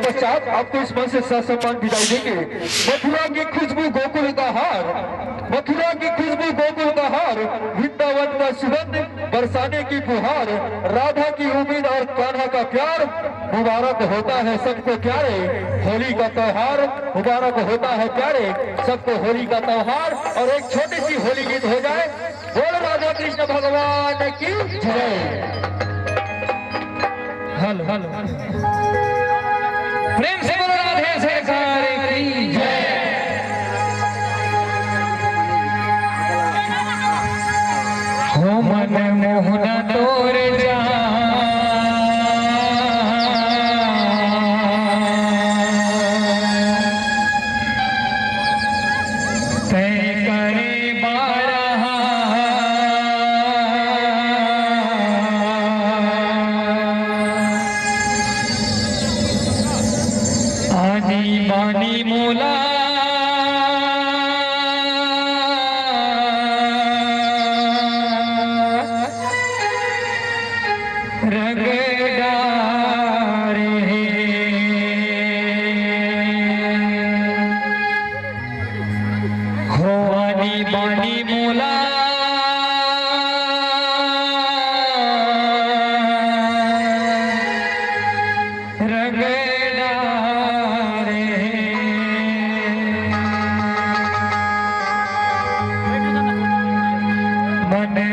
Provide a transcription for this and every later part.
पश्चात आपको इस मंच से ससम्मान विदाई देंगे। मथुरा की खुशबू गोकुल का हार, मथुरा की खुशबू गोकुल का हार, वृंदावन का सुगंध बरसाने की फुहार, राधा की उम्मीद और कान्हा का प्यार, मुबारक होता है सबको प्यारे होली का त्योहार, मुबारक होता है प्यारे सबको होली का त्योहार। और एक छोटी सी होली गीत हो जाए। बोल राधा कृष्ण भगवान की जय। हेलो हेलो प्रेम से बोलो राधे सरकार की जय। हो मन मोहना तोर जा बानी मोला रंग डारे हो आनी बानी मोला रंग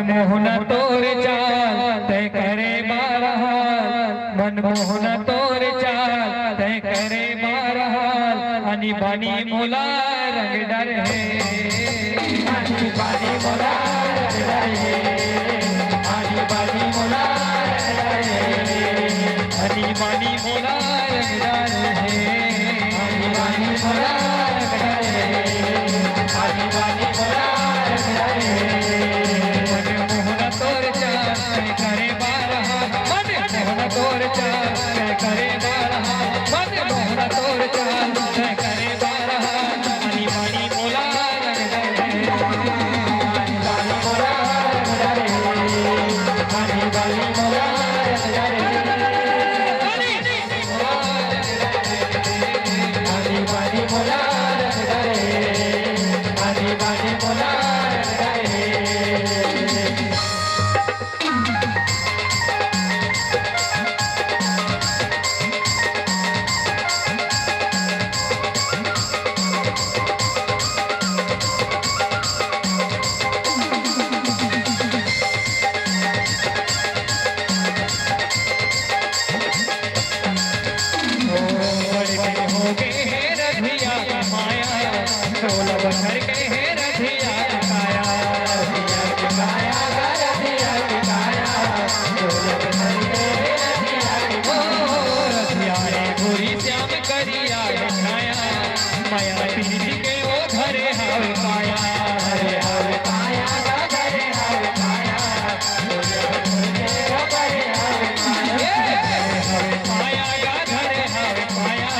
मोहना तोर चाल तय करे बारहाल, मन मोहना तोर चाल तय करे बारहाल, आनी बानी मोला रंग डर है, आनी बानी मोला रंग डर है, आनी बानी मोला रंग डर है, आनी बानी मोला रंग डर है, आनी बानी मोला रंग डर है, आनी बानी मोला रंग डर है। तोर चाल तय करे बारहा, मन मोहना तोर चाल तय करे बारहा, आनी बानी मोला रंग डर है, आनी बानी मोला रंग डर है, आनी बानी मोला रंग डर है, आनी बानी मोला रंग डर है, आनी बानी मोला रंग डर है। घर के है रधिया काया, रधिया के काया, रधिया के काया, ढोलक घर के है रधिया के काया, रधिया रे गोरी श्याम करिया छाया, माया पीरी के ओ घरे हावे काया, हरे हावे काया, घरे हावे काया, ढोलक घर के ओ घरे हावे काया, घरे हावे काया या घरे हावे काया,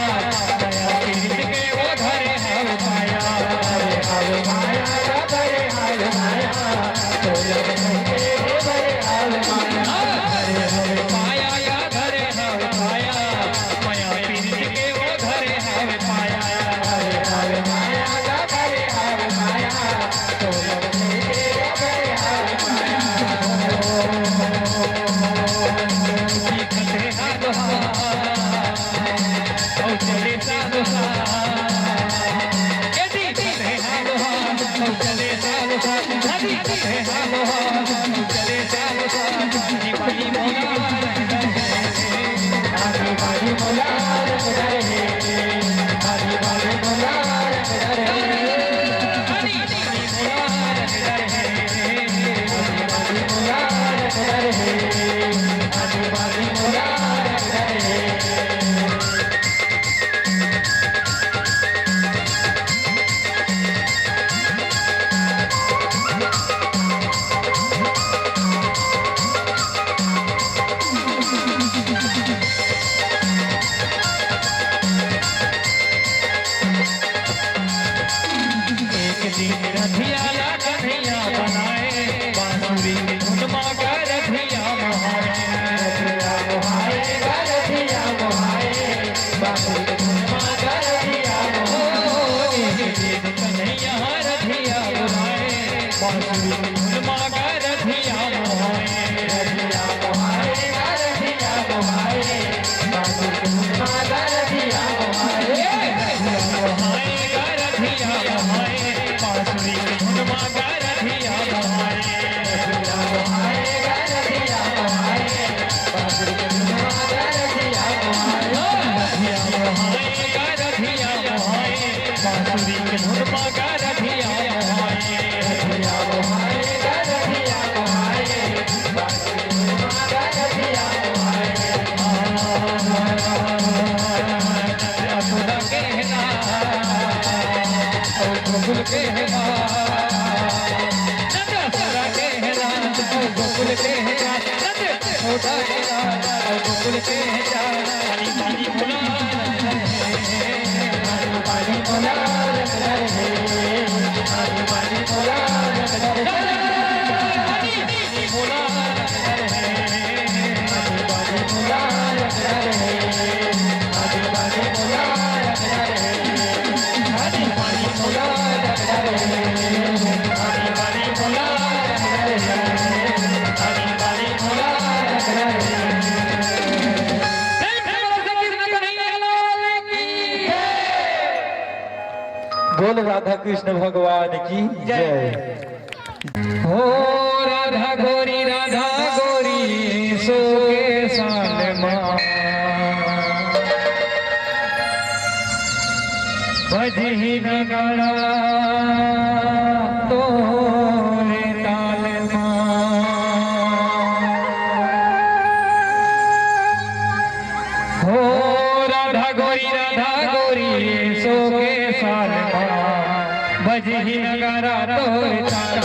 माया पीरी के ओ घरे हावे काया, हावे माया या घरे हावे माया, ढोलक घर के ओ घरे हावे माया, घरे हावे माया या घरे हावे माया, माया पीरी के ओ घरे हावे माया, घरे हावे माया या घरे हावे माया, ढोलक घर के ओ घरे हावे माया। खतरे हालो हा औ चले सालो हा, चले सालो हा, चले सालो हा, चले सालो हा, आनी बानी मोला रंग डर है, आनी बानी मोला रंग डर है, आनी बानी मोला रंग डर है, आनी बानी मोला रंग डर है, आनी बानी मोला रंग डर है, आनी बानी मोला रंग डर है। रथिया ला कन्हैया बनाए, बांसुरी की धुन मांगा रथिया मोहाए, रथिया मोहाए, रथिया मोहाए, बांसुरी बांसुरी की धुन मांगा रधिया मोहाए रधिया मोहाए रधिया मोहाए बांसुरी की धुन मांगा रधिया मोहाए रधिया मोहाए रधिया मोहाए बांसुरी की धुन मांगा रधिया मोहाए रधिया मोहाए रधिया मोहाए बांसुरी की धुन मांगा रधिया मोहाए रधिया मोहाए रधिया मोहाए बांसुरी की धुन मांगा रधिया मोहाए रधिया मोहाए रधिया मोहाए बांसुरी की धुन मांगा रधिया मोहाए असुर कहना और गोकुल कहना नंद असुर कहना और गोकुल कहना नंद छोटा कहना और गोकुल कहना पानी पानी बोला पानी बोला पानी पानी बोला बोल राधा कृष्ण भगवान की जय। हो राधा गोरी सो के साल माँ बजही नगड़ा तोरे ताल माँ हो राधा गोरी सो के साल माँ बजही नगरा तोरे ताल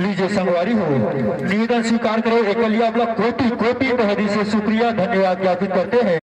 लीजिए संगवारी हो निवेदन स्वीकार करो। एकलिया ब्लॉक कोटि कोटि तहरी से शुक्रिया धन्यवाद ज्ञापित करते हैं।